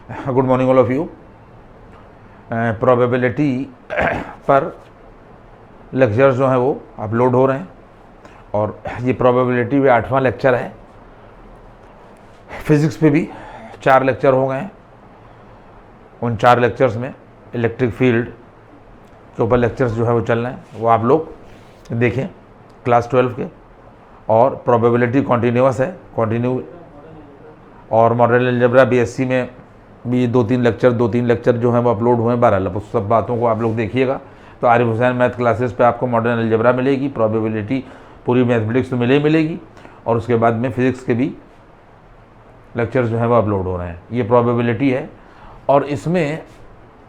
Good morning all of you. Probability पर lectures जो हैं वो अपलोड हो रहे हैं और ये प्रोबेबिलिटी भी 8वां लेक्चर है। फिज़िक्स पे भी 4 लेक्चर हो गए हैं। उन 4 लेक्चर्स में इलेक्ट्रिक फील्ड के ऊपर लेक्चर्स जो है वो चल रहे हैं, वो आप लोग देखें क्लास 12 के। और प्रोबेबिलिटी कॉन्टीन्यूअस है, कंटिन्यू। और मॉडर्न अलजेब्रा बीएससी में भी 2-3 लेक्चर जो हैं वो अपलोड हुए हैं। बहरहाल उस सब बातों को आप लोग देखिएगा। तो आरिफ हुसैन मैथ क्लासेस पे आपको मॉडर्न अलजेब्रा मिलेगी, प्रोबेबिलिटी पूरी मैथमेटिक्स तो मिलेगी और उसके बाद में फ़िज़िक्स के भी लेक्चर्स जो हैं वो अपलोड हो रहे हैं। ये प्रोबेबिलिटी है और इसमें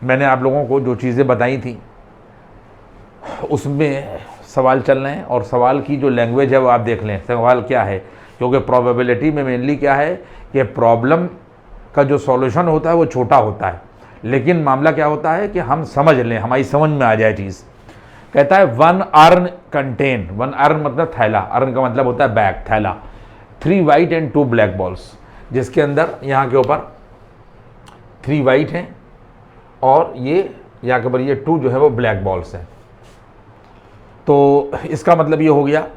मैंने आप लोगों को जो चीज़ें बताई थी उसमें सवाल चल रहे हैं और सवाल की जो लैंग्वेज है वो आप देख लें सवाल क्या है। क्योंकि प्रोबेबिलिटी में मेनली क्या है कि प्रॉब्लम का जो सॉल्यूशन होता है वो छोटा होता है, लेकिन मामला क्या होता है कि हम समझ लें, हमारी समझ में आ जाए चीज़। कहता है 1 अर्न कंटेन, 1 अर्न मतलब थैला, अर्न का मतलब होता है बैग, थैला, 3 वाइट एंड 2 ब्लैक बॉल्स, जिसके अंदर यहाँ के ऊपर 3 वाइट हैं और ये यहाँ के ऊपर ये 2 जो है वो ब्लैक बॉल्स हैं। तो इसका मतलब ये हो गया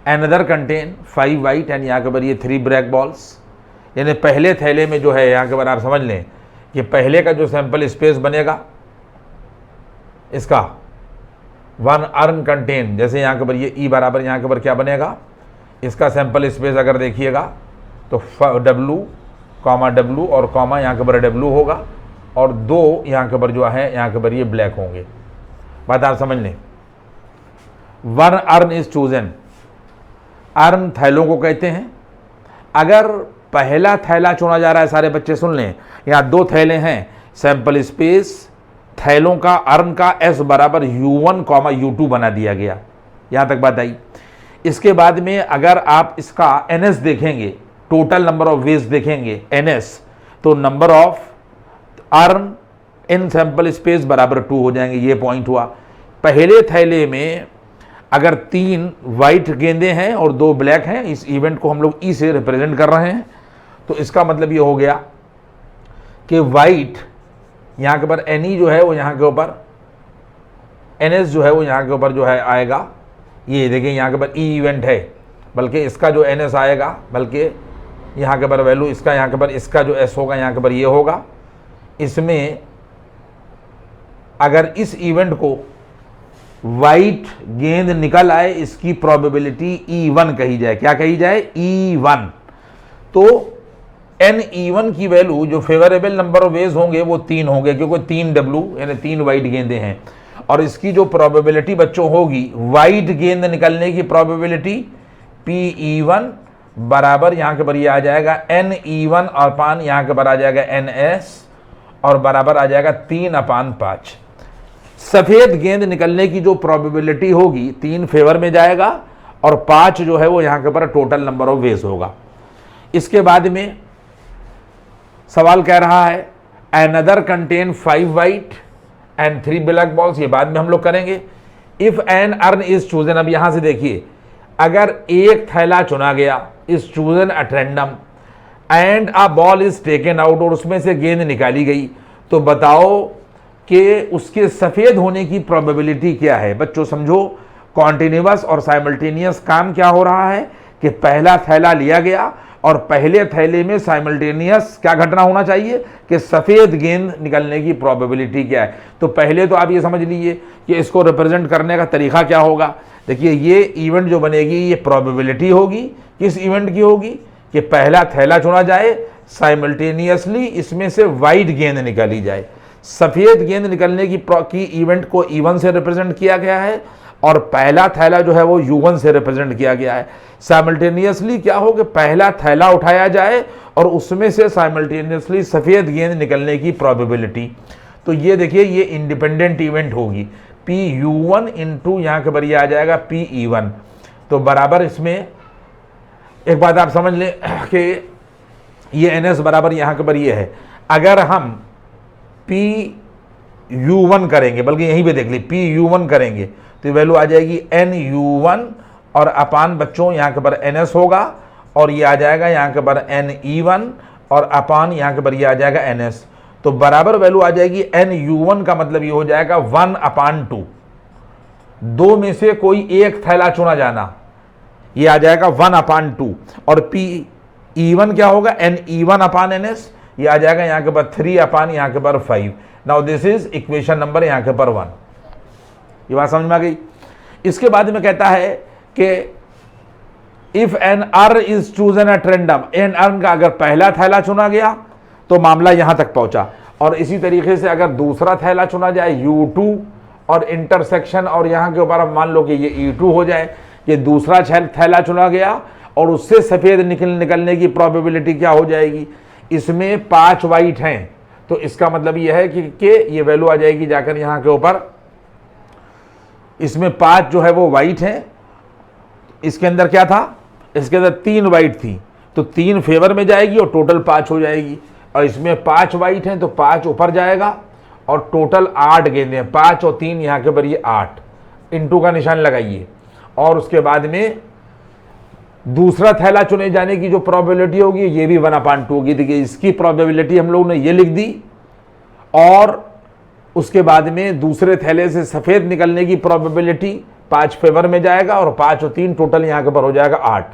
एनदर कंटेन 5 वाइट एंड यहाँ के ऊपर ये 3 ब्लैक बॉल्स। यानी पहले थैले में जो है यहाँ के ऊपर आप समझ लें कि पहले का जो सैंपल स्पेस बनेगा इसका 1 अर्न कंटेन, जैसे यहाँ के ऊपर ये ई बराबर यहाँ के ऊपर क्या बनेगा, इसका सैंपल स्पेस अगर देखिएगा तो W और कॉमा यहाँ के ऊपर W होगा और 2 यहाँ के ऊपर जो है यहाँ के ऊपर ये ब्लैक होंगे। बात आप समझ लें। 1 अर्न इज चूजन, अर्न थैलों को कहते हैं। अगर पहला थैला चुना जा रहा है, सारे बच्चे सुन लें, यहाँ 2 थैले हैं, सैंपल स्पेस थैलों का अर्न का S बराबर U1, U2 बना दिया गया। यहाँ तक बात आई। इसके बाद में अगर आप इसका NS देखेंगे, टोटल नंबर ऑफ वेज देखेंगे NS, तो number of earn in sample space बराबर 2 हो जाएंगे। ये पॉइंट हुआ। पहले थैले में अगर 3 वाइट गेंदे हैं और 2 ब्लैक हैं, इस इवेंट को हम लोग ई से रिप्रेजेंट कर रहे हैं, तो इसका मतलब ये हो गया कि वाइट यहाँ के ऊपर एनी जो है वो यहाँ के ऊपर NS जो है वो यहाँ के ऊपर जो है आएगा। ये देखिए यहाँ के ऊपर ई इवेंट है, बल्कि इसका जो NS आएगा, बल्कि यहाँ के ऊपर वैल्यू इसका, यहाँ के ऊपर इसका जो S होगा यहाँ के ऊपर ये होगा। इसमें अगर इस इवेंट को वाइट गेंद निकल आए, इसकी प्रोबेबिलिटी E1 कही जाए। क्या कही जाए? E1। तो NE1 की वैल्यू जो फेवरेबल नंबर ऑफ वेज होंगे वो 3 होंगे, क्योंकि 3 W यानी 3 वाइट गेंदे हैं। और इसकी जो प्रोबेबिलिटी बच्चों होगी, वाइट गेंद निकलने की प्रोबेबिलिटी PE1 बराबर यहाँ के ऊपर ये आ जाएगा NE1 और पान यहाँ के ऊपर आ जाएगा NS और बराबर आ जाएगा 3/5। सफ़ेद गेंद निकलने की जो प्रोबेबिलिटी होगी 3 फेवर में जाएगा और 5 जो है वो यहाँ के ऊपर टोटल नंबर ऑफ वेज होगा। इसके बाद में सवाल कह रहा है another contain 5 white and 3 black balls. ये बाद में हम लोग करेंगे। If an urn is chosen, अब यहां से देखिए, अगर एक थैला चुना गया, is chosen at random and a ball is taken out, और उसमें से गेंद निकाली गई, तो बताओ कि उसके सफ़ेद होने की प्रोबेबिलिटी क्या है। बच्चों समझो, कॉन्टिन्यूअस और साइमल्टेनियस काम क्या हो रहा है कि पहला थैला लिया गया और पहले थैले में साइमल्टेनियस क्या घटना होना चाहिए कि सफ़ेद गेंद निकलने की प्रोबेबिलिटी क्या है। तो पहले तो आप ये समझ लीजिए कि इसको रिप्रेजेंट करने का तरीका क्या होगा। देखिए, ये इवेंट जो बनेगी ये प्रोबेबिलिटी होगी। किस इवेंट की होगी कि पहला थैला चुना जाए, साइमल्टेनियसली इसमें से वाइट गेंद निकाली जाए। सफ़ेद गेंद निकलने की इवेंट को E1 से रिप्रेजेंट किया गया है और पहला थैला जो है वो U1 से रिप्रेजेंट किया गया है। साइमल्टेनियसली क्या हो कि पहला थैला उठाया जाए और उसमें से साइमल्टेनियसली सफ़ेद गेंद निकलने की प्रोबेबिलिटी। तो ये देखिए, ये इंडिपेंडेंट इवेंट होगी। PU1 इंटू यहाँ के ऊपर ये आ जाएगा PE1। तो बराबर इसमें एक बात आप समझ लें कि ये NS बराबर यहाँ के ऊपर ये है। अगर हम PU1 करेंगे, बल्कि यहीं पे देख ली, PU1 करेंगे तो वैल्यू आ जाएगी NU1 और अपान बच्चों यहाँ के ऊपर NS होगा और ये आ जाएगा यहाँ के ऊपर NE1 और अपान यहाँ के ऊपर ये आ जाएगा NS, तो बराबर वैल्यू आ जाएगी NU1 का मतलब ये हो जाएगा 1/2। दो में से कोई एक थैला चुना जाना, ये आ जाएगा 1/2। और PE1 क्या होगा, NE1/NS, ये आ जाएगा यहाँ के ऊपर 3 यहाँ के ऊपर 5। Now this is equation number यहाँ के ऊपर 1। ये बात समझ में आ गई। इसके बाद में कहता है कि if an urn is chosen at random, an urn का अगर पहला थैला चुना गया तो मामला यहां तक पहुंचा, और इसी तरीके से अगर दूसरा थैला चुना जाए U2 और इंटरसेक्शन, और यहां के ऊपर हम मान लो कि ये E2 हो जाए, ये दूसरा थैला चुना गया और उससे सफेद निकलने की प्रोबेबिलिटी क्या हो जाएगी, इसमें 5 वाइट हैं, तो इसका मतलब यह है कि ये वैल्यू आ जाएगी जाकर यहां के ऊपर, इसमें 5 जो है वो वाइट हैं, इसके अंदर क्या था, इसके अंदर 3 वाइट थी, तो 3 फेवर में जाएगी और टोटल 5 हो जाएगी, और इसमें 5 वाइट हैं तो 5 ऊपर जाएगा और टोटल 8 गेंदें हैं, 5 और 3 यहाँ के ऊपर ये 8, इंटू का निशान लगाइए। और उसके बाद में दूसरा थैला चुने जाने की जो प्रोबेबिलिटी होगी ये भी 1/2 होगी। देखिए इसकी प्रोबेबिलिटी हम लोगों ने ये लिख दी, और उसके बाद में दूसरे थैले से सफ़ेद निकलने की प्रोबेबिलिटी 5 फेवर में जाएगा और 5 और 3 टोटल यहाँ के ऊपर हो जाएगा 8,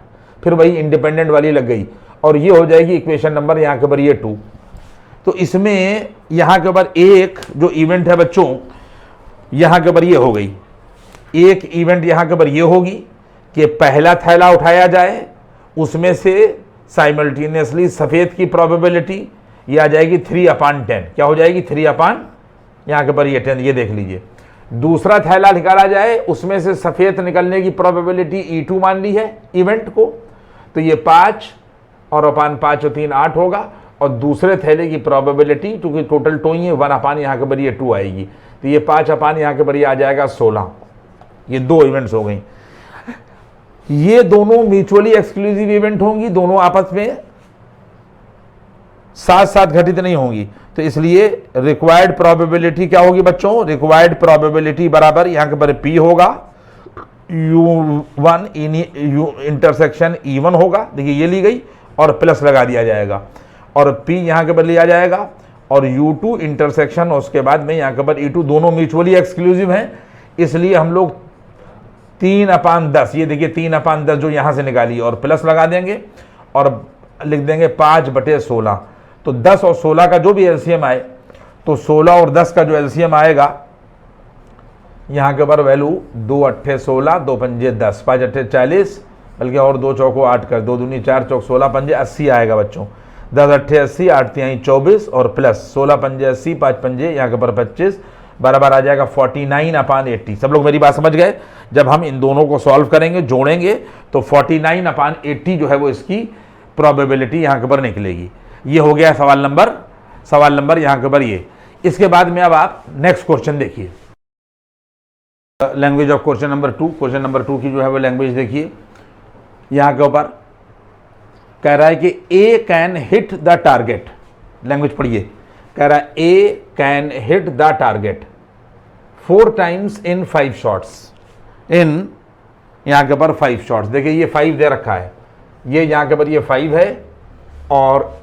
फिर वही इंडिपेंडेंट वाली लग गई, और ये हो जाएगी इक्वेशन नंबर यहाँ के ऊपर ये 2। तो इसमें यहाँ के ऊपर एक जो इवेंट है बच्चों, यहाँ के ऊपर ये हो गई, एक इवेंट यहाँ के ऊपर ये होगी कि पहला थैला उठाया जाए, उसमें से साइमल्टेनियसली सफ़ेद की प्रोबेबिलिटी ये आ जाएगी 3/10, क्या हो जाएगी 3 यहाँ के ऊपर ये 10, ये देख लीजिए। दूसरा थैला निकाला जाए, उसमें से सफ़ेद निकलने की प्रोबेबिलिटी E2 मान ली है इवेंट को, तो ये 5 और अपान 5 और 3 8 होगा, और दूसरे थैले की प्रोबेबिलिटी क्योंकि टोटल 2 ही है, 1 यहाँ के ऊपर ये 2 आएगी, तो ये 5 यहाँ के ऊपर ये आ जाएगा 16। ये 2 इवेंट्स हो गई। ये दोनों म्यूचुअली एक्सक्लूसिव इवेंट होंगी, दोनों आपस में साथ साथ घटित नहीं होंगी, तो इसलिए रिक्वायर्ड प्रोबेबिलिटी क्या होगी बच्चों, रिक्वायर्ड प्रोबेबिलिटी बराबर यहाँ के ऊपर P होगा, U1 इंटरसेक्शन E1 होगा, देखिए ये ली गई और प्लस लगा दिया जाएगा, और P यहाँ के ऊपर लिया जाएगा, और U2 इंटरसेक्शन, उसके बाद में यहाँ के ऊपर E2, दोनों म्यूचुअली एक्सक्लूसिव हैं, इसलिए हम लोग 3/10, ये देखिए 3/10 जो यहाँ से निकाली और प्लस लगा देंगे और लिख देंगे 5/16। तो 10 और 16 का जो भी एलसीएम आए, तो 16 और 10 का जो एलसीएम आएगा यहाँ के ऊपर वैल्यू 2 8 16, 2 5 10, 5 8 40, बल्कि और 2 चौको 8 कर, 2 दूनी 4 चौक 16 5 80 आएगा बच्चों। 10 8 80, 8 3 24 और प्लस 16 5 80, 5 5 यहाँ के ऊपर 25, बराबर आ जाएगा 49/80। सब लोग मेरी बात समझ गए। जब हम इन दोनों को सॉल्व करेंगे, जोड़ेंगे, तो 49/80 जो है वो इसकी प्रोबेबिलिटी यहाँ के ऊपर निकलेगी। ये हो गया सवाल नंबर यहाँ के ऊपर ये। इसके बाद में अब आप नेक्स्ट क्वेश्चन देखिए, language of question number 2। Question number 2 की जो है वो लैंग्वेज देखिए, यहाँ के ऊपर कह रहा है कि A can hit the target. Language पढ़िए, कह रहा है A can hit the target 4 times in 5 shots. इन यहाँ के ऊपर 5 शॉट्स, देखिए ये 5 दे रखा है, ये यहाँ के ऊपर ये 5 है, और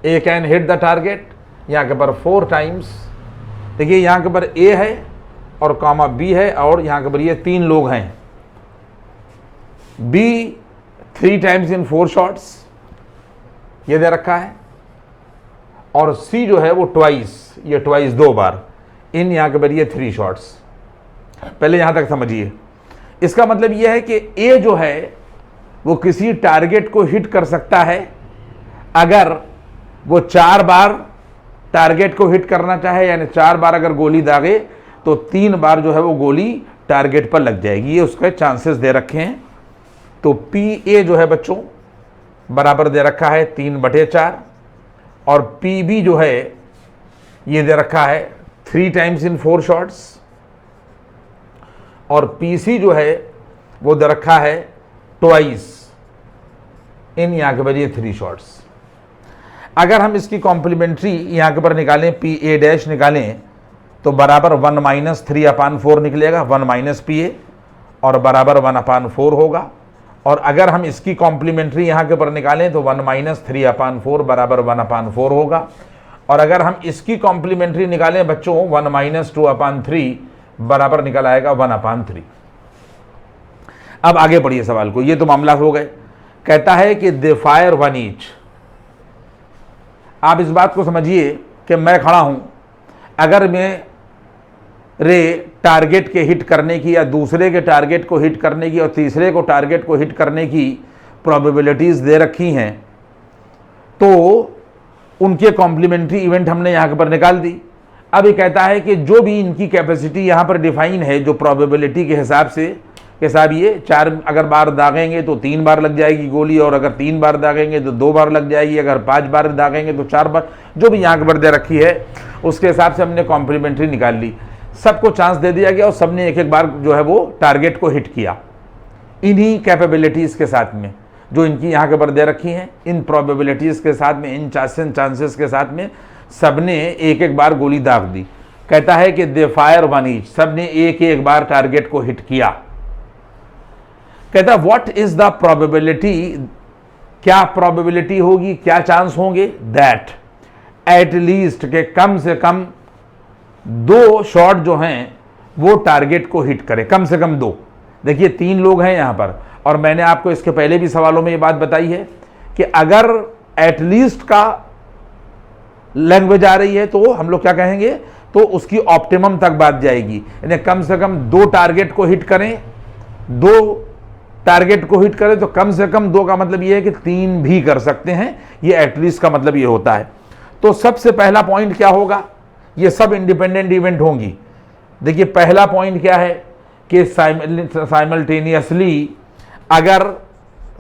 ए कैन हिट द टारगेट यहाँ के ऊपर 4 टाइम्स। देखिए यहाँ के ऊपर ए है और कॉमा बी है, और यहाँ के ऊपर ये 3 लोग हैं। बी 3 टाइम्स इन 4 शॉट्स, ये दे रखा है, और सी जो है वो ट्वाइस, ये ट्वाइस 2 बार, इन यहाँ के ऊपर ये 3 शॉट्स। पहले यहाँ तक समझिए। इसका मतलब ये है कि ए जो है वो किसी टारगेट को हिट कर सकता है अगर वो 4 बार टारगेट को हिट करना चाहे, यानी 4 बार अगर गोली दागे तो 3 बार जो है वो गोली टारगेट पर लग जाएगी, ये उसके चांसेस दे रखे हैं। तो पी ए जो है बच्चों बराबर दे रखा है 3/4, और पी बी जो है ये दे रखा है 3 टाइम्स इन 4 शॉट्स, और पी सी जो है वो दे रखा है ट्वाइस इन यहाँ के ऊपर ये 3 शॉट्स। अगर हम इसकी कॉम्प्लीमेंट्री यहाँ के ऊपर निकालें, पी ए डैश निकालें, तो बराबर 1 - 3/4 निकलेगा, 1 - पी ए, और बराबर 1/4 होगा, और अगर हम इसकी कॉम्प्लीमेंट्री यहाँ के ऊपर निकालें तो 1 - 3/4 बराबर 1/4 होगा। और अगर हम इसकी कॉम्प्लीमेंट्री निकालें बच्चों 1 - 2/3 बराबर निकल आएगा 1/3। अब आगे पढ़िए सवाल को, ये तो मामला हो गए। कहता है कि दे फायर 1 ईच। आप इस बात को समझिए कि मैं खड़ा हूं, अगर मैं टारगेट के हिट करने की या दूसरे के टारगेट को हिट करने की और तीसरे को टारगेट को हिट करने की प्रोबेबिलिटीज दे रखी हैं, तो उनके कॉम्प्लीमेंट्री इवेंट हमने यहाँ पर निकाल दी। अब ये कहता है कि जो भी इनकी कैपेसिटी यहाँ पर डिफाइन है, जो प्रोबेबिलिटी के हिसाब से के साहब ये 4 अगर बार दागेंगे तो 3 बार लग जाएगी गोली, और अगर 3 बार दागेंगे तो 2 बार लग जाएगी, अगर 5 बार दागेंगे तो 4 बार, जो भी यहाँ पर दे रखी है उसके हिसाब से हमने कॉम्प्लीमेंट्री निकाल ली। सबको चांस दे दिया गया और सबने एक एक बार जो है वो टारगेट को हिट किया इन्हीं कैपेबिलिटीज़ के साथ में, जो इनकी यहाँ के ऊपर दे रखी हैं। इन प्रोबेबिलिटीज़ के साथ में, इन चांसेस के साथ में सबने एक एक बार गोली दाग दी। कहता है कि दे फायर 1 ईच, सबने एक एक बार टारगेट को हिट किया। कहता व्हाट इज द प्रोबेबिलिटी, क्या प्रोबेबिलिटी होगी, क्या चांस होंगे, दैट एट लीस्ट के कम से कम 2 शॉट जो हैं वो टारगेट को हिट करें, कम से कम 2। देखिए 3 लोग हैं यहां पर, और मैंने आपको इसके पहले भी सवालों में ये बात बताई है कि अगर एटलीस्ट का लैंग्वेज आ रही है तो हम लोग क्या कहेंगे, तो उसकी ऑप्टिमम तक बात जाएगी, यानी कम से कम 2 टारगेट को हिट करें। 2 टारगेट को हिट करें तो कम से कम 2 का मतलब ये है कि 3 भी कर सकते हैं, ये एटलीस्ट का मतलब ये होता है। तो सबसे पहला पॉइंट क्या होगा, ये सब इंडिपेंडेंट इवेंट होंगी। देखिए पहला पॉइंट क्या है कि साइमल्टेनियसली अगर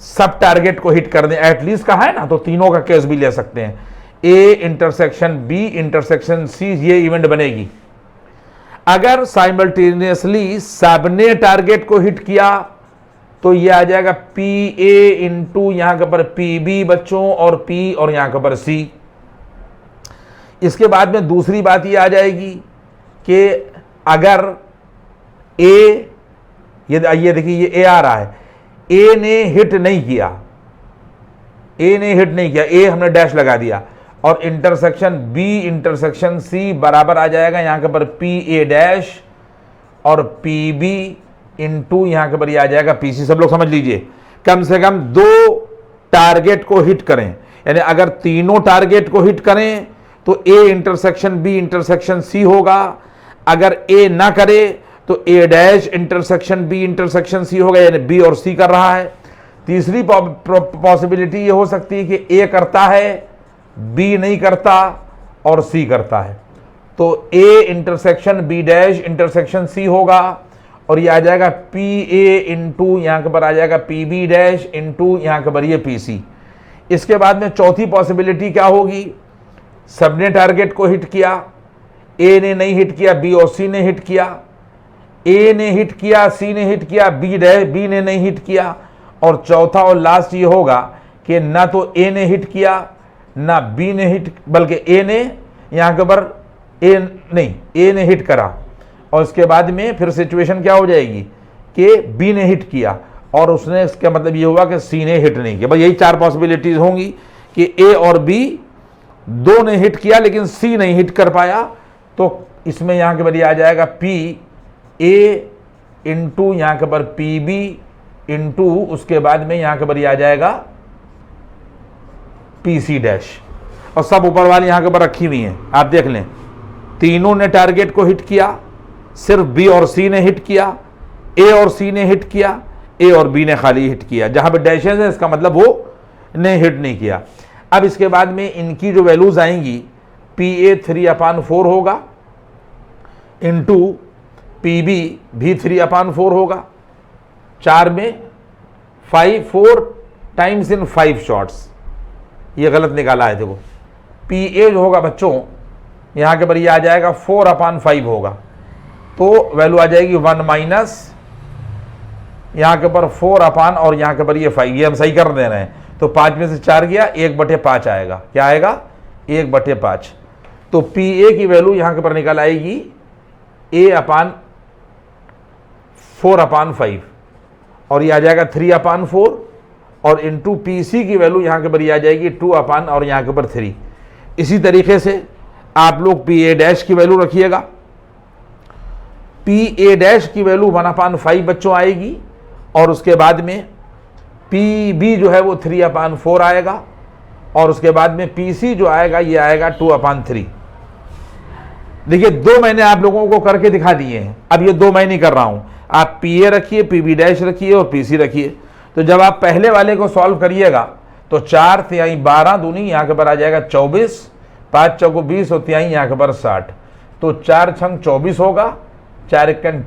सब टारगेट को हिट कर दें, एटलीस्ट का है ना, तो तीनों का केस भी ले सकते हैं। A intersection B intersection C, ये इवेंट बनेगी। अगर साइमल्टेनियसली सबने टारगेट को हिट किया तो ये आ जाएगा पी ए इंटू यहां के पर पी बी बच्चों, और पी और यहां के पर सी। इसके बाद में दूसरी बात ये आ जाएगी कि अगर ए, ये देखिए ये ए आ रहा है, ए ने हिट नहीं किया, ए ने हिट नहीं किया, ए हमने डैश लगा दिया, और इंटरसेक्शन बी इंटरसेक्शन सी बराबर आ जाएगा यहां के पर पी ए डैश और पी बी इंटू यहां के पर आ जाएगा पी सी। सब लोग समझ लीजिए, कम से कम 2 टारगेट को हिट करें, यानी अगर तीनों टारगेट को हिट करें तो A intersection B intersection C होगा। अगर ए ना करे तो A dash intersection B intersection C होगा, यानी बी और सी कर रहा है। तीसरी पॉसिबिलिटी ये हो सकती है कि ए करता है, बी नहीं करता और सी करता है, तो A intersection B dash intersection C होगा, और ये आ जाएगा पी ए इंटू यहां के पर आ जाएगा पी बी डैश इंटू यहां के पर ये पी सी। इसके बाद में चौथी पॉसिबिलिटी क्या होगी, सबने टारगेट को हिट किया, ए ने नहीं हिट किया, बी और सी ने हिट किया, ए ने हिट किया, सी ने हिट किया, बी ने नहीं हिट किया, और चौथा और लास्ट ये होगा कि ना तो ए ने हिट किया ना बी ने हिट, बल्कि ए ने यहां के पर ए ने हिट करा, और उसके बाद में फिर सिचुएशन क्या हो जाएगी कि बी ने हिट किया और उसने, इसका मतलब ये हुआ कि सी ने हिट नहीं किया। बस यही 4 पॉसिबिलिटीज होंगी कि ए और बी 2 ने हिट किया लेकिन सी नहीं हिट कर पाया, तो इसमें यहां के बरी आ जाएगा पी ए इंटू यहां के पर पी बी इंटू उसके बाद में यहां के बरी आ जाएगा पी सी डैश, और सब ऊपर वाली यहां के पर रखी हुई हैं, आप देख लें। तीनों ने टारगेट को हिट किया, सिर्फ बी और सी ने हिट किया, ए और सी ने हिट किया, ए और बी ने खाली हिट किया। जहां पे डैशेस है इसका मतलब वो ने हिट नहीं किया। अब इसके बाद में इनकी जो वैल्यूज आएंगी, पी ए 3/4 होगा इंटू पी बी भी 3/4 होगा, 4 में 4 टाइम्स इन 5 शॉट्स। ये गलत निकाला है, देखो पी ए जो होगा बच्चों यहाँ के पर ये आ जाएगा 4/5 होगा, तो वैल्यू आ जाएगी 1 माइनस यहाँ के पर 4 और यहाँ के पर ये 5, ये हम सही कर दे रहे हैं, तो 5 में से 4 गया, 1/5 आएगा। क्या आएगा? 1/5। तो पी ए की वैल्यू यहाँ के पर निकल आएगी A/4/5, और ये आ जाएगा 3/4 और इंटू पी सी की वैल्यू यहाँ के ऊपर ये आ जाएगी 2 अपान और यहाँ के ऊपर 3। इसी तरीके से आप लोग पी ए डैश की वैल्यू रखिएगा। पी ए डैश की वैल्यू 1/5 बच्चों आएगी और उसके बाद में पी बी जो है वो 3/4 आएगा और उसके बाद में पी सी जो आएगा ये आएगा 2/3। देखिए 2 मैंने आप लोगों को करके दिखा दिए हैं, अब ये 2 मैं नहीं कर रहा हूं। आप पी ए रखिए, पी बी डैश रखिए और पी सी रखिए। तो जब आप पहले वाले को सॉल्व करिएगा तो 4 तिहाई 12 दूनी यहाँ के ऊपर आ जाएगा 24, 5 चौको 20 और तिहाई यहाँ के ऊपर 60। तो 4 छंग 24 होगा, 4 एकन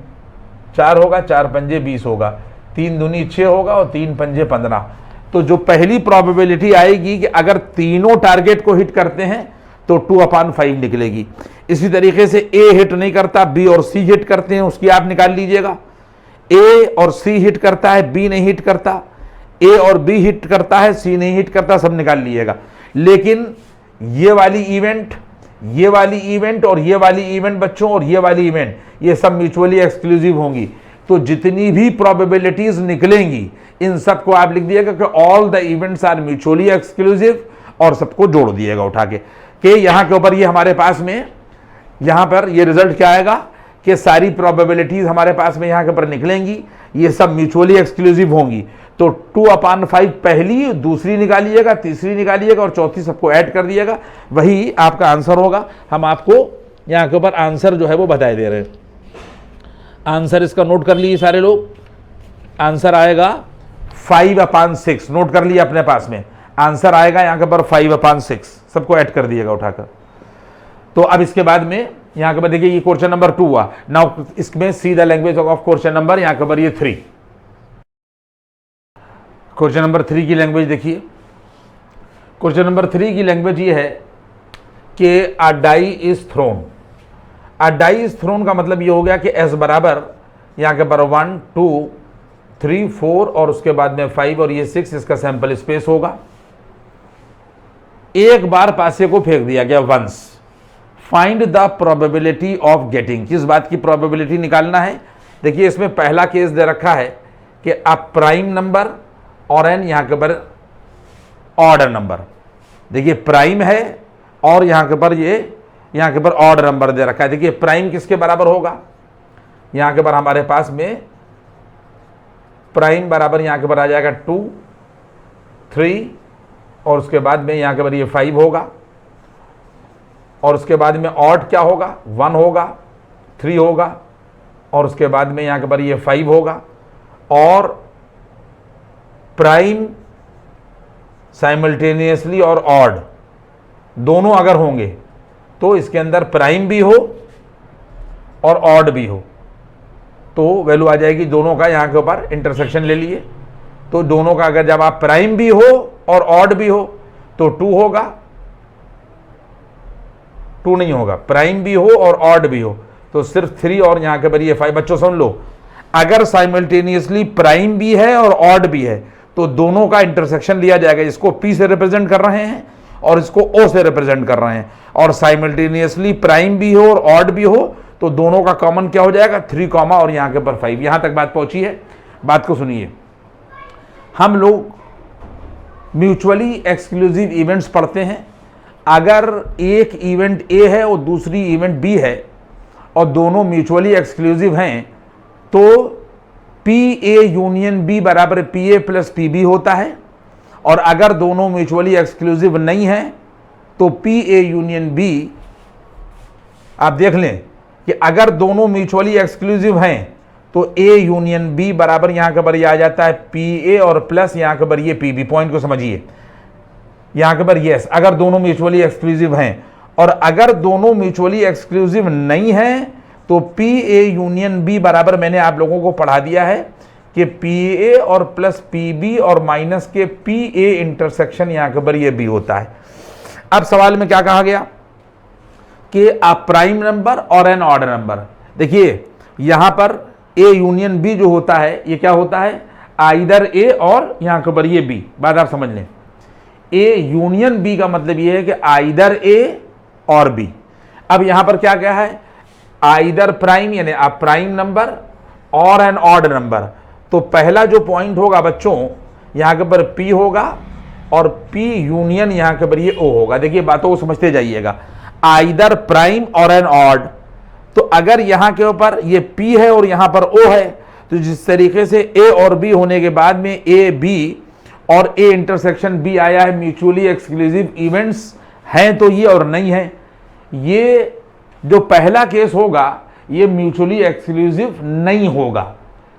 4 होगा, 4 पंजे 20 होगा, 3 दूनी 6 होगा और 3 पंजे 15। तो जो पहली प्रोबेबिलिटी आएगी कि अगर तीनों टारगेट को हिट करते हैं तो 2/5 निकलेगी। इसी तरीके से ए हिट नहीं करता, बी और सी हिट करते हैं, उसकी आप निकाल लीजिएगा। ए और सी हिट करता है, बी नहीं हिट करता, ए और बी हिट करता है, सी नहीं हिट करता, सब निकाल लीजिएगा। लेकिन ये वाली इवेंट, ये वाली इवेंट और ये वाली इवेंट बच्चों और ये वाली इवेंट, ये सब म्यूचुअली एक्सक्लूसिव होंगी। तो जितनी भी प्रोबेबिलिटीज निकलेंगी इन सबको आप लिख दिएगा कि all the events are mutually exclusive और सबको जोड़ दिएगा उठा के यहां के ऊपर ये हमारे पास में यहां पर ये रिजल्ट क्या आएगा कि सारी प्रोबेबिलिटीज हमारे पास में यहां के ऊपर निकलेंगी, ये सब म्यूचुअली एक्सक्लूसिव होंगी। तो 2/5 पहली, दूसरी निकालिएगा, तीसरी निकालिएगा और चौथी सबको ऐड कर दिएगा, वही आपका आंसर होगा। हम आपको यहां के ऊपर आंसर जो है वो बताए दे रहे हैं। आंसर इसका नोट कर लीजिए सारे लोग। आंसर आएगा 5/6। नोट कर लिया अपने पास में, आंसर आएगा यहां के ऊपर 5/6। सबको ऐड कर दिएगा उठाकर। तो अब इसके बाद में यहां के ऊपर देखिए ये क्वेश्चन नंबर 2 हुआ। नाउ इसमें see the language of question number, यहां के ऊपर ये 3। क्वेश्चन नंबर 3 की लैंग्वेज देखिए। क्वेश्चन नंबर 3 की लैंग्वेज ये है कि a die is thrown. A die is thrown का मतलब ये हो गया कि एस बराबर यहाँ के पर 1 2 3 4 और उसके बाद में 5 और ये 6 इसका सैंपल स्पेस होगा। एक बार पासे को फेंक दिया गया once. Find the probability of getting. किस बात की प्रोबेबिलिटी निकालना है? देखिए इसमें पहला केस दे रखा है कि अ प्राइम नंबर और एन यहां के पर ऑर्डर नंबर। देखिए प्राइम है और यहां के पर ये यहां के पर ऑर्डर नंबर दे रखा है। देखिए प्राइम किसके बराबर होगा? यहां के पर हमारे पास में प्राइम बराबर यहां के पर आ जाएगा 2 3 और उसके बाद में यहां के पर ये 5 होगा और उसके बाद में ऑड क्या होगा? 1 होगा, 3 होगा और उसके बाद में यहां के पर ये 5 होगा। और प्राइम साइमल्टेनियसली और ऑड दोनों अगर होंगे तो इसके अंदर प्राइम भी हो और ऑड भी हो तो वैल्यू आ जाएगी दोनों का। यहां के ऊपर इंटरसेक्शन ले लिए तो दोनों का अगर जब आप प्राइम भी हो और ऑड भी हो तो 2 होगा, 2 नहीं होगा, प्राइम भी हो और ऑड भी हो तो सिर्फ 3 और यहां के ऊपर ये 5। बच्चों सुन लो, अगर साइमल्टेनियसली प्राइम भी है और ऑड भी है तो दोनों का इंटरसेक्शन लिया जाएगा। इसको P से रिप्रेजेंट कर रहे हैं और इसको O से रिप्रेजेंट कर रहे हैं। और साइमल्टेनियसली प्राइम भी हो और ऑड भी हो तो दोनों का कॉमन क्या हो जाएगा? 3 और यहां के ऊपर 5। यहां तक बात पहुंची है? बात को सुनिए। हम लोग म्यूचुअली एक्सक्लूसिव इवेंट्स पढ़ते हैं। अगर एक इवेंट ए है और दूसरी इवेंट बी है और दोनों म्यूचुअली एक्सक्लूसिव हैं तो पी ए यूनियन बी बराबर P A plus P B होता है। और अगर दोनों म्यूचुअली एक्सक्लूसिव नहीं है तो पी ए यूनियन बी, आप देख लें कि अगर दोनों म्यूचुअली एक्सक्लूसिव हैं तो ए यूनियन बी बराबर यहां के ऊपर आ जाता है पी ए और प्लस यहां के ऊपर ये पी बी। पॉइंट को समझिए, यहां के ऊपर यस अगर दोनों म्यूचुअली एक्सक्लूसिव हैं। और अगर दोनों म्यूचुअली एक्सक्लूसिव नहीं है तो पी ए यूनियन बी बराबर मैंने आप लोगों को पढ़ा दिया है कि पी ए और प्लस पी बी और माइनस के पी ए इंटरसेक्शन यहां के ऊपर ये बी होता है। अब सवाल में क्या कहा गया कि अ प्राइम नंबर और एन ऑर्डर नंबर। देखिए यहां पर ए यूनियन बी जो होता है ये क्या होता है? आइदर ए और यहां के ऊपर ये बी। बात आप समझ लें, ए यूनियन बी का मतलब ये है कि आइदर ए और बी। अब यहां पर क्या क्या है? आइदर प्राइम यानी अ प्राइम नंबर और एन ऑड नंबर। तो पहला जो पॉइंट होगा बच्चों यहाँ के ऊपर P होगा और P यूनियन यहाँ के ऊपर ये O होगा। देखिए बातों को समझते जाइएगा, आइदर प्राइम और एन ऑड। तो अगर यहाँ के ऊपर ये P है और यहाँ पर O है, तो जिस तरीके से A और B होने के बाद में A B और A इंटरसेक्शन B आया है, म्यूचुअली एक्सक्लूसिव इवेंट्स हैं तो ये और नहीं है। ये जो पहला केस होगा ये म्यूचुअली एक्सक्लूसिव नहीं होगा।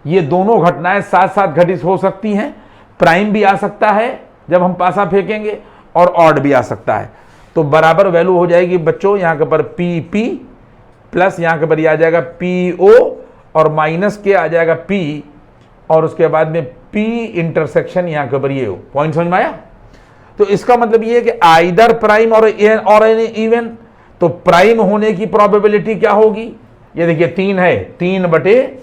ये दोनों घटनाएं साथ साथ घटित हो सकती हैं। प्राइम भी आ सकता है जब हम पासा फेंकेंगे और ऑड भी आ सकता है। तो बराबर वैल्यू हो जाएगी बच्चों यहाँ के ऊपर पी पी प्लस यहाँ के ऊपर आ जाएगा पी ओ और माइनस के आ जाएगा पी और उसके बाद में पी इंटरसेक्शन यहाँ के ऊपर ये हो। पॉइंट समझ में आया? तो इसका मतलब ये है कि आइदर प्राइम और एन इवन, तो प्राइम होने की प्रोबेबिलिटी क्या होगी? ये देखिए 3 है, 3 बटे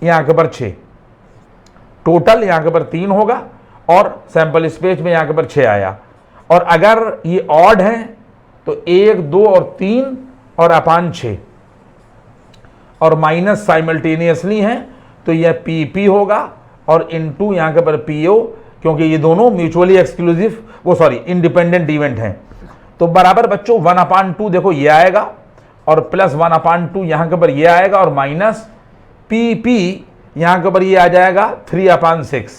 यहां के ऊपर 6, टोटल यहां के ऊपर 3 होगा और सैंपल स्पेस में यहां के ऊपर 6 आया। और अगर ये ऑड है तो 1 2 और 3 और अपान 6 और माइनस साइमल्टेनियसली है तो यह पी पी होगा और इनटू यहां के ऊपर पी ओ, क्योंकि ये दोनों म्यूचुअली एक्सक्लूसिव इंडिपेंडेंट इवेंट हैं। तो बराबर बच्चों 1/2 देखो ये आएगा और प्लस 1/2 यहां के ऊपर ये आएगा और माइनस पी पी यहां के ऊपर ये आ जाएगा 3/6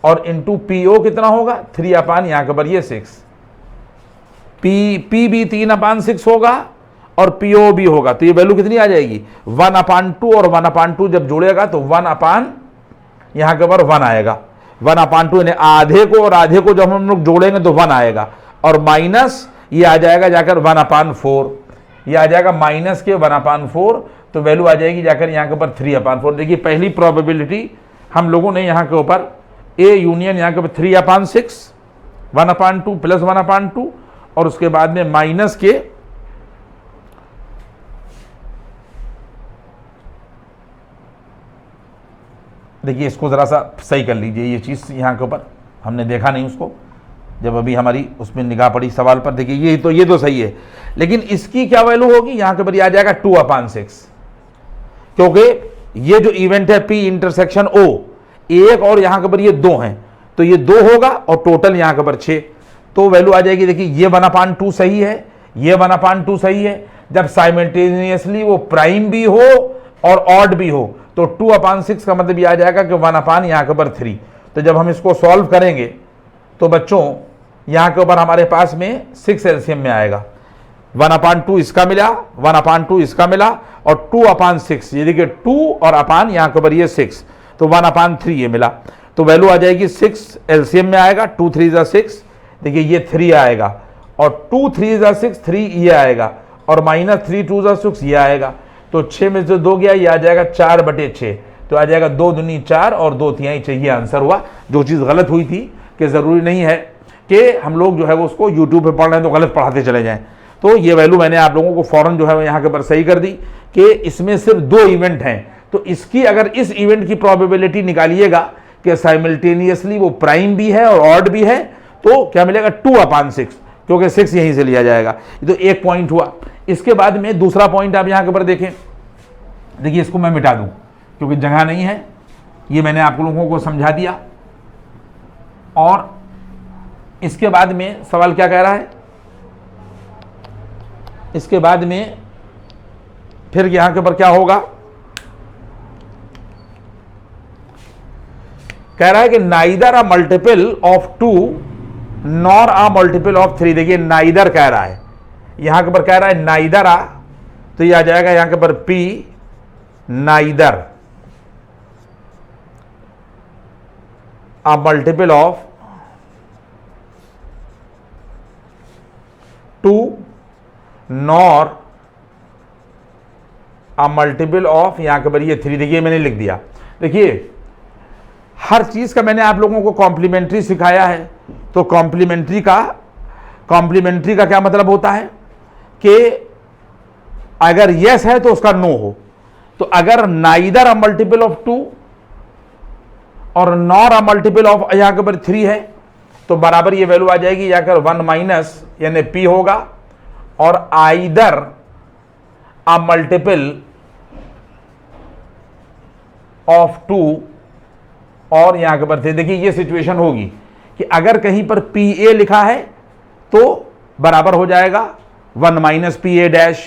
और इंटू पी ओ कितना होगा 3 यहां के ऊपर ये 6। पी भी 3/6 होगा और पी ओ भी होगा। तो ये वैल्यू कितनी आ जाएगी 1/2 और 1/2 जब जोड़ेगा तो 1 यहां के ऊपर 1 आएगा। 1/2 यानी आधे को और आधे को जब हम लोग जोड़ेंगे तो 1 आएगा और माइनस ये आ जाएगा जाकर 1/4, ये आ जाएगा माइनस के 1/4, तो वैल्यू आ जाएगी जाकर यहाँ के ऊपर 3/4। देखिए पहली प्रोबेबिलिटी हम लोगों ने यहाँ के ऊपर ए यूनियन यहाँ के ऊपर 3/6 1/2 प्लस 1/2 और उसके बाद में माइनस के देखिए इसको ज़रा सा सही कर लीजिए, ये चीज़ यहाँ के ऊपर हमने देखा नहीं उसको जब अभी हमारी उसमें निगाह पड़ी सवाल पर। देखिए ये तो सही है, लेकिन इसकी क्या वैल्यू होगी यहाँ के ऊपर आ जाएगा 2/6, क्योंकि ये जो इवेंट है पी इंटरसेक्शन ओ एक और यहाँ के ऊपर ये 2 हैं तो ये 2 होगा और टोटल यहाँ के ऊपर 6, तो वैल्यू आ जाएगी। देखिए ये 1/2 सही है, ये 1/2 सही है। जब साइमल्टेनियसली वो प्राइम भी हो और ऑड भी हो तो 2/6 का मतलब ये आ जाएगा कि 1 यहाँ के ऊपर 3। तो जब हम इसको सॉल्व करेंगे तो बच्चों यहाँ के ऊपर हमारे पास में 6 एलसीएम में आएगा। 1/2 इसका मिला, 1/2 इसका मिला और 2/6, ये देखिए 2 और अपान यहाँ के ऊपर ये 6, तो 1/3 ये मिला। तो वैल्यू आ जाएगी 6 एलसीएम में आएगा, 2 3 6, देखिए ये 3 आएगा और 2 3 6 3 ये आएगा और माइनस 3 2 6 ये आएगा। तो 6 में से 2 गया, ये आ जाएगा 4/6, तो आ जाएगा 2 दूनी 4 और 2 तिहाई 6, ये आंसर हुआ। जो चीज़ गलत हुई थी कि ज़रूरी नहीं है कि हम लोग जो है वो उसको यूट्यूब पे पढ़ रहे हैं तो गलत पढ़ाते चले जाएं। तो ये वैल्यू मैंने आप लोगों को फौरन जो है यहाँ के ऊपर सही कर दी कि इसमें सिर्फ 2 इवेंट हैं। तो इसकी अगर इस इवेंट की प्रोबेबिलिटी निकालिएगा कि साइमल्टेनियसली वो प्राइम भी है और ऑड भी है, तो क्या मिलेगा 2/6, क्योंकि 6 यहीं से लिया जाएगा। ये तो एक पॉइंट हुआ। इसके बाद में दूसरा पॉइंट आप यहाँ के ऊपर देखें, देखिए इसको मैं मिटा दूँ क्योंकि जगह नहीं है, ये मैंने आप लोगों को समझा दिया। और इसके बाद में सवाल क्या कह रहा है, इसके बाद में फिर यहां के ऊपर क्या होगा, कह रहा है कि neither a multiple of 2 nor a multiple of 3। देखिए नाइदर कह रहा है, यहां के ऊपर कह रहा है नाइदर आ, तो ये आ जाएगा यहां के ऊपर P neither a multiple of 2 nor a multiple of यहां के ऊपर ये 3। देखिए मैंने लिख दिया। देखिए हर चीज का मैंने आप लोगों को कॉम्प्लीमेंट्री सिखाया है, तो कॉम्प्लीमेंट्री का क्या मतलब होता है कि अगर यस है तो उसका नो हो। तो अगर नाइदर अ मल्टीपल ऑफ 2 और नॉर अ मल्टीपल ऑफ यहां के ऊपर 3 है तो बराबर ये वैल्यू आ जाएगी जाकर 1 माइनस यानी पी होगा और आइदर अ मल्टीपल ऑफ 2 और यहां के पर थे। देखिए ये सिचुएशन होगी कि अगर कहीं पर पी ए लिखा है तो बराबर हो जाएगा 1 माइनस पी ए डैश।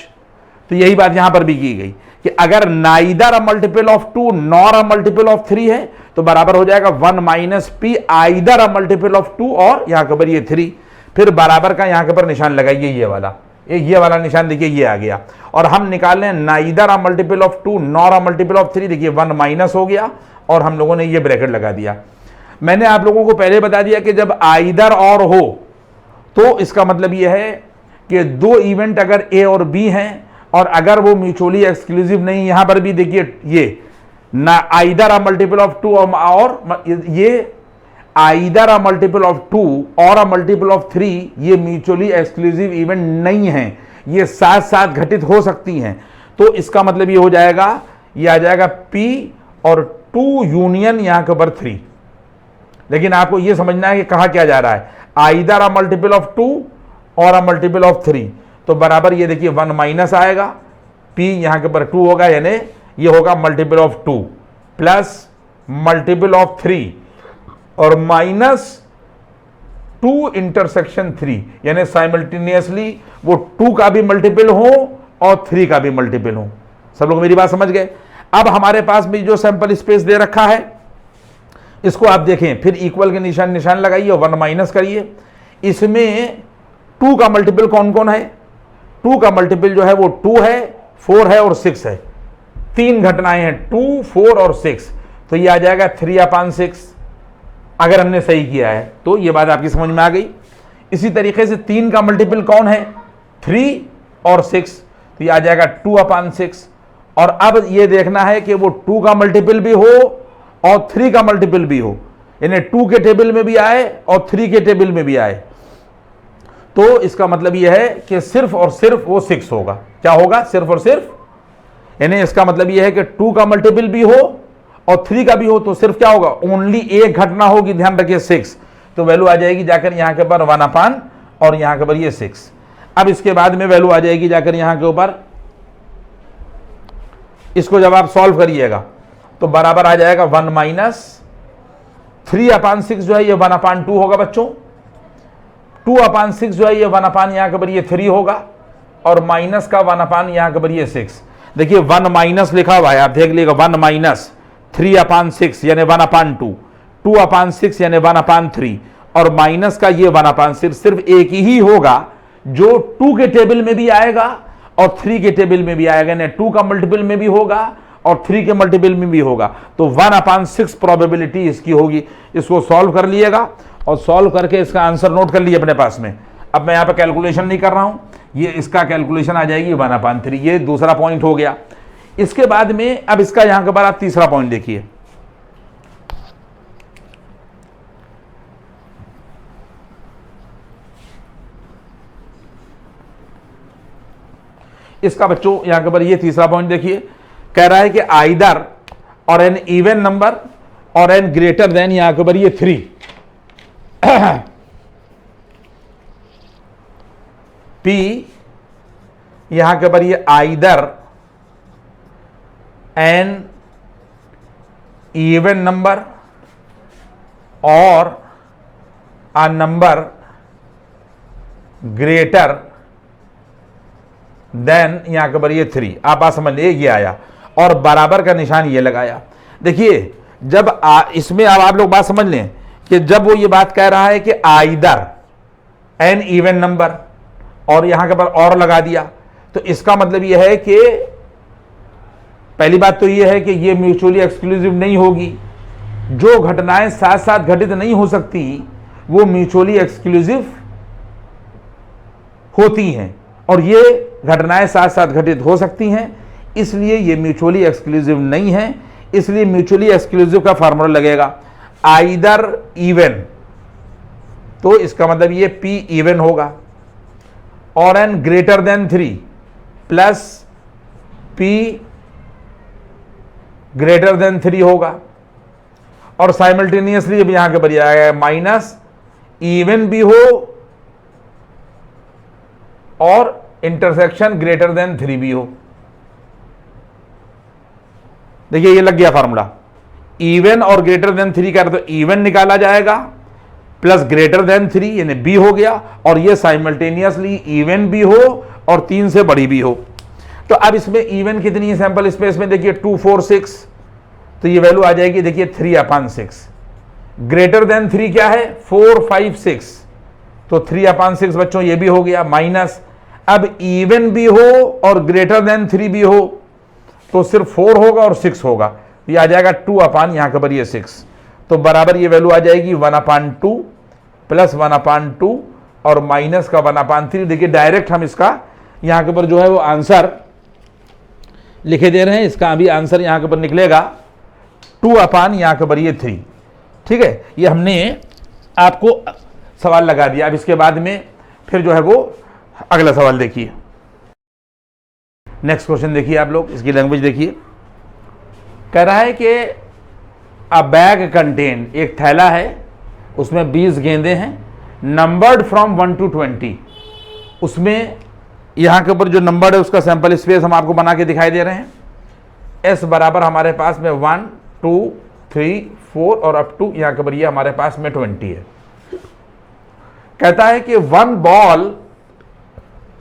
तो यही बात यहां पर भी की गई कि अगर neither a multiple of 2 nor a multiple of 3 है तो बराबर हो जाएगा 1 minus P either a multiple of 2 और यहां के पर ये 3। फिर बराबर का यहां के पर निशान लगाइए, ये वाला निशान देखिए ये आ गया। और हम निकाल रहे हैं neither a multiple of 2 nor a multiple of 3। देखिए 1 माइनस हो गया और हम लोगों ने ये ब्रैकेट लगा दिया। मैंने आप लोगों को पहले बता दिया कि जब आइदर और हो तो इसका मतलब यह है कि दो इवेंट अगर ए और बी हैं और अगर वो म्यूचुअली एक्सक्लूसिव नहीं, यहां पर भी देखिए ये ना आइदर अ मल्टीपल ऑफ 2 और ये आइदर अ मल्टीपल ऑफ 2 और अ मल्टीपल ऑफ 3 ये म्यूचुअली एक्सक्लूसिव इवेंट नहीं है, ये साथ साथ घटित हो सकती हैं। तो इसका मतलब ये हो जाएगा, ये आ जाएगा P और 2 यूनियन यहां के ऊपर 3। लेकिन आपको ये समझना है कि कहा क्या जा रहा है, आइदर अ मल्टीपल ऑफ 2 और अ मल्टीपल ऑफ 3। तो बराबर ये देखिए 1 माइनस आएगा, P यहां के ऊपर 2 होगा, यानी ये होगा multiple of 2 plus multiple of 3 और माइनस 2 इंटरसेक्शन 3, यानी साइमल्टेनियसली वो 2 का भी मल्टीपल हो और 3 का भी मल्टीपल हो। सब लोग मेरी बात समझ गए। अब हमारे पास भी जो सैंपल स्पेस दे रखा है इसको आप देखें, फिर इक्वल के निशान लगाइए और 1 माइनस करिए। इसमें 2 का मल्टीपल कौन कौन है? 2 का मल्टीपल जो है वो 2 है, 4 है और 6 है। 3 घटनाएं हैं 2, 4 और 6। तो ये आ जाएगा 3/6 अगर हमने सही किया है तो। ये बात आपकी समझ में आ गई। इसी तरीके से 3 का मल्टीपल कौन है? 3 और 6। तो ये आ जाएगा 2/6। और अब ये देखना है कि वो 2 का मल्टीपल भी हो और 3 का मल्टीपल भी हो, यानी 2 के टेबल में भी आए और 3 के टेबल में भी आए। तो इसका मतलब यह है कि सिर्फ और सिर्फ वो 6 होगा। क्या होगा? सिर्फ और सिर्फ, यानी इसका मतलब यह है कि 2 का मल्टीपल भी हो और 3 का भी हो तो सिर्फ क्या होगा? ओनली एक घटना होगी, ध्यान रखिए 6। तो वैल्यू आ जाएगी जाकर यहां के ऊपर 1 और यहां के ऊपर ये 6। अब इसके बाद में वैल्यू आ जाएगी जाकर यहां के ऊपर, इसको जब आप सॉल्व करिएगा तो बराबर आ जाएगा 1 माइनस 3/6 जो है ये 1/2 होगा बच्चों। 2/6 जो है ये 1 यहां के ऊपर ये 3 होगा और माइनस का 1 यहां के ऊपर ये 6। देखिए 1 माइनस लिखा हुआ है, आप देख लीजिएगा 1 माइनस 3/6 यानी 1/2, 2/6 यानी 1/3 और माइनस का ये 1/6 सिर्फ एक ही होगा जो 2 के टेबल में भी आएगा और 3 के टेबल में भी आएगा, यानी 2 का मल्टीपल में भी होगा और 3 के मल्टीपल में भी होगा। तो 1/6 प्रोबेबिलिटी इसकी होगी। इसको सॉल्व कर लिएगा और सॉल्व करके इसका आंसर नोट कर लिए अपने पास में। अब मैं यहां पे कैलकुलेशन नहीं कर रहा हूं, ये इसका कैलकुलेशन आ जाएगी 1/3। ये दूसरा पॉइंट हो गया। इसके बाद में अब इसका यहां के बाद आप तीसरा पॉइंट देखिए। इसका बच्चों यहां के ऊपर ये तीसरा पॉइंट देखिए, कह रहा है कि आइदर और एन इवन नंबर और एन ग्रेटर देन यहां के ऊपर ये 3 P यहां के ऊपर ये आइदर एन इवन नंबर और अ नंबर ग्रेटर देन यहां के ऊपर ये 3। आप बात समझ लीजिए, ये आया और बराबर का निशान ये लगाया। देखिए जब इसमें अब आप लोग बात समझ लें कि जब वो ये बात कह रहा है कि आइदर एन इवन नंबर और यहां के ऊपर और लगा दिया, तो इसका मतलब यह है कि पहली बात तो यह है कि ये म्यूचुअली एक्सक्लूसिव नहीं होगी। जो घटनाएं साथ साथ घटित नहीं हो सकती वो म्यूचुअली एक्सक्लूसिव होती हैं और ये घटनाएं साथ साथ घटित हो सकती हैं, इसलिए ये म्यूचुअली एक्सक्लूसिव नहीं है। इसलिए म्यूचुअली एक्सक्लूसिव का फार्मूला लगेगा आइदर इवन, तो इसका मतलब ये P इवन होगा और n greater than 3 plus P greater than 3 होगा और साइमल्टेनियसली जब यहां के ऊपर आएगा माइनस इवन भी हो और इंटरसेक्शन ग्रेटर देन 3 भी हो। देखिए ये लग गया फार्मूला। इवन और ग्रेटर देन 3 का तो इवन निकाला जाएगा प्लस ग्रेटर देन 3 यानी बी हो गया, और ये साइमल्टेनियसली इवन भी हो और 3 से बड़ी भी हो। तो अब इसमें इवन कितनी है सैंपल स्पेस में, देखिए 2 4 6, तो ये वैल्यू आ जाएगी देखिए 3/6। ग्रेटर देन 3 क्या है 4 5 6, तो 3/6 बच्चों ये भी हो गया माइनस। अब इवन भी हो और ग्रेटर देन 3 भी हो तो सिर्फ 4 होगा और 6 होगा, ये आ जाएगा 2 यहां के पर ये 6, तो बराबर ये वैल्यू आ जाएगी 1/2 प्लस 1/2 और माइनस का 1/3। देखिए डायरेक्ट हम इसका यहां के ऊपर जो है वो आंसर लिखे दे रहे हैं, इसका अभी आंसर यहां के ऊपर निकलेगा 2 यहां के ऊपर ये 3। ठीक है, ये हमने आपको सवाल लगा दिया। अब इसके बाद में फिर जो है वो अगला सवाल देखिए, नेक्स्ट क्वेश्चन देखिए आप लोग, इसकी लैंग्वेज देखिए। कह रहा है कि अ बैग कंटेन, एक थैला है उसमें 20 गेंदे हैं, नंबर्ड फ्रॉम 1 to 20। उसमें यहां के ऊपर जो नंबर है उसका सैंपल स्पेस हम आपको बना के दिखाई दे रहे हैं। एस बराबर हमारे पास में 1 2 3 4 और अप टू यहां के ऊपर ये हमारे पास में 20 है। कहता है कि 1 ball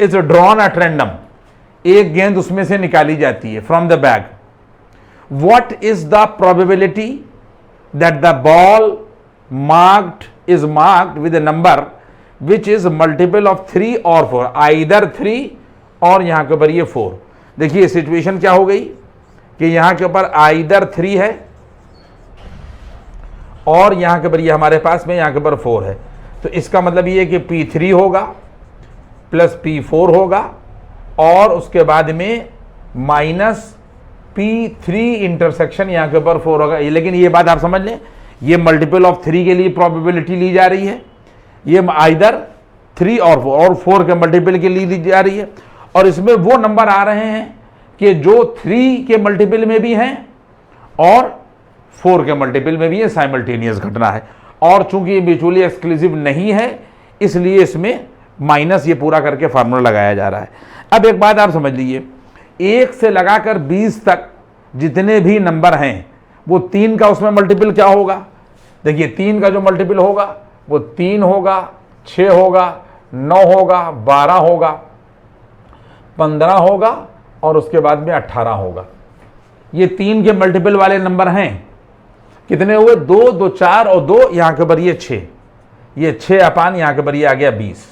is drawn at random, एक गेंद उसमें से निकाली जाती है from the bag. What is the probability that the ball is marked with a number which is multiple of 3 or 4, either 3 और यहां के ऊपर ये 4। देखिए सिचुएशन क्या हो गई कि यहां के ऊपर either 3 है और यहां के ऊपर ये हमारे पास में यहां के ऊपर 4 है, तो इसका मतलब ये कि P3 होगा प्लस P4 होगा और उसके बाद में माइनस P3 इंटरसेक्शन यहां के ऊपर 4 होगा। लेकिन ये बात आप समझ लें, ये मल्टीपल ऑफ 3 के लिए प्रोबेबिलिटी ली जा रही है, ये आइदर 3 और 4 के मल्टीपल के लिए ली जा रही है, और इसमें वो नंबर आ रहे हैं कि जो 3 के मल्टीपल में भी हैं और 4 के मल्टीपल में भी है, साइमल्टेनियस घटना है। और चूंकि ये म्यूचुअली एक्सक्लूसिव नहीं है इसलिए इसमें माइनस ये पूरा करके फार्मूला लगाया जा रहा है। अब एक बात आप समझ लीजिए, 1 से लगाकर 20 तक जितने भी नंबर हैं वो 3 का उसमें मल्टीपल क्या होगा, देखिए 3 का जो मल्टीपल होगा वो 3 होगा, 6 होगा, 9 होगा, 12 होगा, 15 होगा और उसके बाद में 18 होगा। ये 3 के मल्टीपल वाले नंबर हैं, कितने हुए 2 2 4 और 2 यहां के ऊपर ये 6, ये 6 यहां के ऊपर ये आ गया 20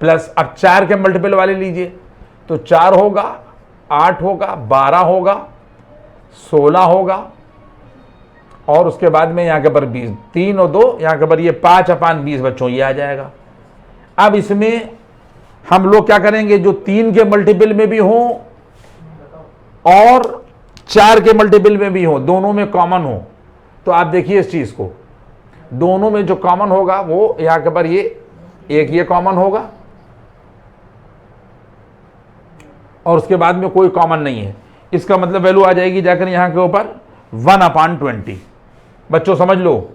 प्लस अब 4 के मल्टीपल वाले लीजिए तो 4 होगा, 8 होगा, 12 होगा, 16 होगा और उसके बाद में यहां के ऊपर 20, 3 और 2 यहां के ऊपर ये 5/20 बच्चों ये आ जाएगा। अब इसमें हम लोग क्या करेंगे, जो 3 के मल्टीपल में भी हो और 4 के मल्टीपल में भी हो, दोनों में कॉमन हो, तो आप देखिए इस चीज को, दोनों में जो कॉमन होगा वो यहां के ऊपर ये एक ये कॉमन होगा और उसके बाद में कोई कॉमन नहीं है। इसका मतलब वैल्यू आ जाएगी जाकर यहां के ऊपर 1/20। बच्चों समझ लो,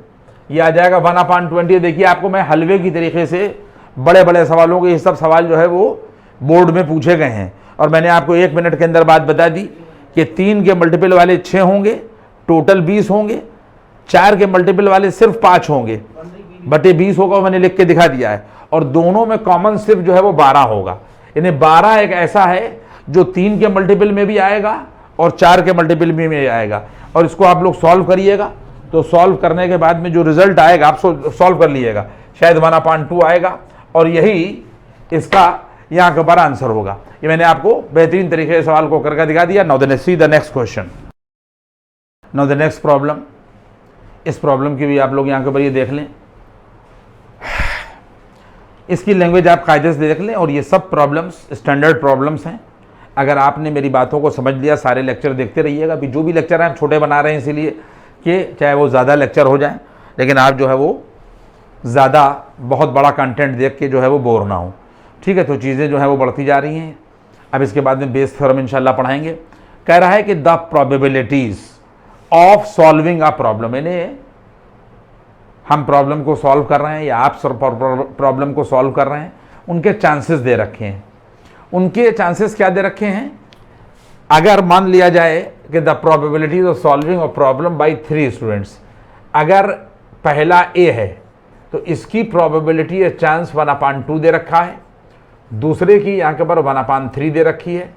ये आ जाएगा 1/20। देखिए आपको मैं हलवे की तरीके से बड़े बड़े सवालों के ये सब सवाल जो है वो बोर्ड में पूछे गए हैं और मैंने आपको 1 मिनट के अंदर बात बता दी कि 3 के मल्टीपल वाले 6 होंगे, टोटल 20 होंगे, 4 के मल्टीपल वाले सिर्फ 5 होंगे, बटे 20 होगा, मैंने लिख के दिखा दिया है, और दोनों में कॉमन सिर्फ जो है वो 12 होगा। यानी 12 एक ऐसा है जो 3 के मल्टीपल में भी आएगा और 4 के मल्टीपल में भी आएगा। और इसको आप लोग सॉल्व करिएगा, तो सॉल्व करने के बाद में जो रिजल्ट आएगा आप सॉल्व कर लीजिएगा, शायद 1/2 आएगा और यही इसका यहाँ के ऊपर आंसर होगा। ये मैंने आपको बेहतरीन तरीके से सवाल को करके दिखा दिया। Now then see the next question, now the next problem. इस प्रॉब्लम की भी आप लोग यहाँ के ऊपर ये देख लें, इसकी लैंग्वेज आप कायदे से देख लें, और ये सब प्रॉब्लम्स स्टैंडर्ड प्रॉब्लम्स हैं। अगर आपने मेरी बातों को समझ लिया, सारे लेक्चर देखते रहिएगा। अभी जो भी लेक्चर हैं हम छोटे बना रहे हैं इसीलिए कि चाहे वो ज़्यादा लेक्चर हो जाए, लेकिन आप जो है वो ज़्यादा बहुत बड़ा कंटेंट देख के जो है वो बोर ना हो। ठीक है, तो चीज़ें जो है वो बढ़ती जा रही हैं। अब इसके बाद में बेस थ्योरम इंशाल्लाह पढ़ाएंगे। कह रहा है कि the probabilities of solving a problem, यानी हम प्रॉब्लम को सॉल्व कर रहे हैं या आप प्रॉब्लम को सॉल्व कर रहे हैं, उनके चांसेस दे रखे हैं। उनके चांसेस क्या दे रखे हैं, अगर मान लिया जाए कि the probability of solving a problem by 3 students, अगर पहला ए है तो इसकी प्रोबेबिलिटी चांस 1/2 दे रखा है, दूसरे की यहाँ के पर 1/3 दे रखी है,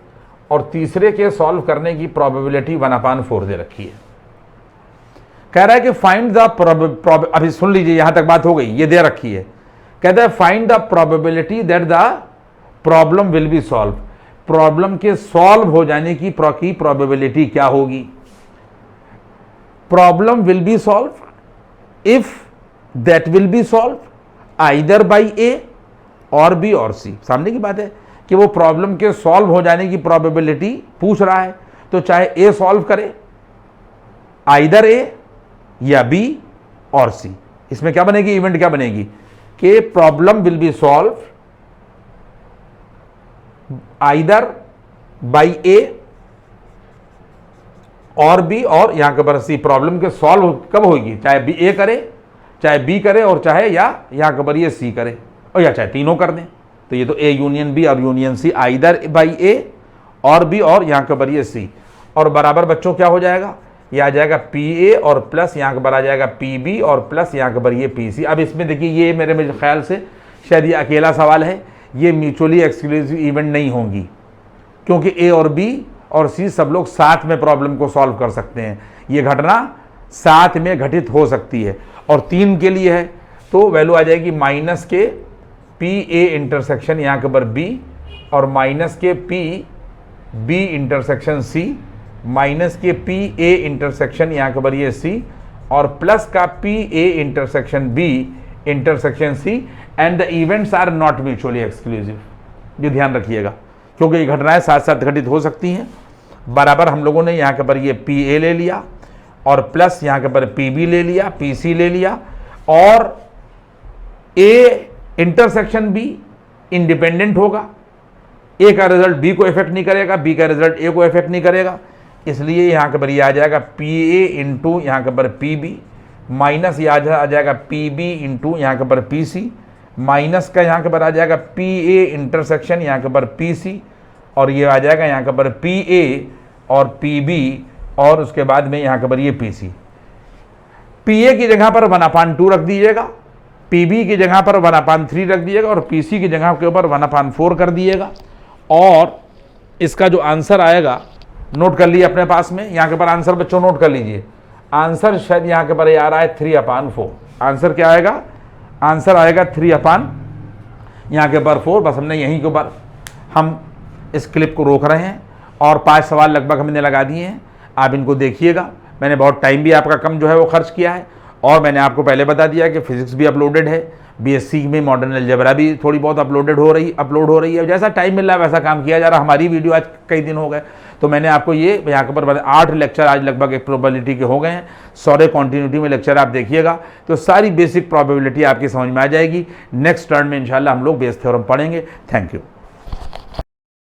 और तीसरे के सॉल्व करने की प्रोबेबिलिटी 1/4 दे रखी है। कह रहा है कि फाइंड द अभी सुन लीजिए, यहां तक बात हो गई, ये दे रखी है। कहता है find the probability that the problem will be solve, problem के सॉल्व हो जाने की प्रोबेबिलिटी क्या होगी। Problem will be solve if that will be solve either by A or B और सी। सामने की बात है कि वो प्रॉब्लम के सॉल्व हो जाने की प्रोबेबिलिटी पूछ रहा है, तो चाहे ए सॉल्व करे, आइदर ए या बी और सी। इसमें क्या बनेगी, इवेंट क्या बनेगी कि problem will be solve either by A or B और यहां के पर सी। प्रॉब्लम के सॉल्व कब होगी, चाहे बी ए करे, चाहे बी करे, और चाहे या यहां के पर ये सी करे, और या चाहे तीनों कर दें। तो ये तो ए यूनियन बी और union C, either by A or B और यहां के पर ये सी। और बराबर बच्चों क्या हो जाएगा, ये आ जाएगा पी ए और प्लस यहाँ के बर आ जाएगा पी बी और प्लस यहाँ के बर ये पी सी। अब इसमें देखिए ये मेरे ख्याल से शायद ये अकेला सवाल है, ये म्यूचुअली एक्सक्लूसिव इवेंट नहीं होंगी, क्योंकि ए और बी और सी सब लोग साथ में प्रॉब्लम को सॉल्व कर सकते हैं। ये घटना साथ में घटित हो सकती है, और 3 के लिए है तो वैल्यू आ जाएगी माइनस के पी ए इंटरसेक्शन यहाँ के बर बी, और माइनस के P B intersection C, minus के पी ए इंटरसेक्शन यहाँ के बर ये सी, और प्लस का P A intersection B intersection C, and the events are not mutually exclusive. ये ध्यान रखिएगा, क्योंकि ये घटनाएं साथ साथ घटित हो सकती हैं। बराबर हम लोगों ने यहाँ के पर ये पी ए ले लिया, और प्लस यहाँ के पर पी बी ले लिया, पी सी ले लिया, और ए इंटरसेक्शन बी इंडिपेंडेंट होगा, ए का रिजल्ट बी को इफेक्ट नहीं करेगा, बी का रिजल्ट ए को इफेक्ट नहीं करेगा, इसलिए यहाँ के पर ये आ जाएगा पी ए इंटू यहाँ के पर पी बी, माइनस ये आ जाएगा पी बी इंटू यहाँ के पर पी सी, माइनस का यहाँ के पर आ जाएगा पी ए इंटरसेक्शन यहाँ के पर पी सी, और ये आ जाएगा यहाँ के पर पी ए और पी बी, और उसके बाद में यहाँ के पर ये पी सी। पी ए की जगह पर 1/2 रख दीजिएगा, पी बी की जगह पर 1/3 रख दीजिएगा, और पी सी की जगह के ऊपर 1/4 कर दीजिएगा। और इसका जो आंसर आएगा नोट कर लिए अपने पास में, यहाँ के पर आंसर बच्चों नोट कर लीजिए। आंसर शायद यहाँ के पर आ रहा है 3/4। आंसर क्या आएगा, आंसर आएगा 3/ यहाँ के पर 4। बस हमने यहीं के ऊपर हम इस क्लिप को रोक रहे हैं, और 5 सवाल लगभग हमने लगा दिए हैं। आप इनको देखिएगा, मैंने बहुत टाइम भी आपका कम जो है वो खर्च किया है, और मैंने आपको पहले बता दिया कि फिजिक्स भी अपलोडेड है, बीएससी में मॉडर्न अलजेब्रा भी थोड़ी बहुत अपलोड हो रही है। जैसा टाइम मिल रहा है वैसा काम किया जा रहा। हमारी वीडियो आज कई दिन हो गए, तो मैंने आपको ये यहाँ के ऊपर 8 लेक्चर आज लगभग एक प्रोबेबिलिटी के हो गए हैं। सारे कॉन्टिन्यूटी में लेक्चर आप देखिएगा तो सारी बेसिक प्रोबेबिलिटी आपकी समझ में आ जाएगी। नेक्स्ट टर्न में इंशाल्लाह हम लोग बेस थ्योरम पढ़ेंगे। Thank you.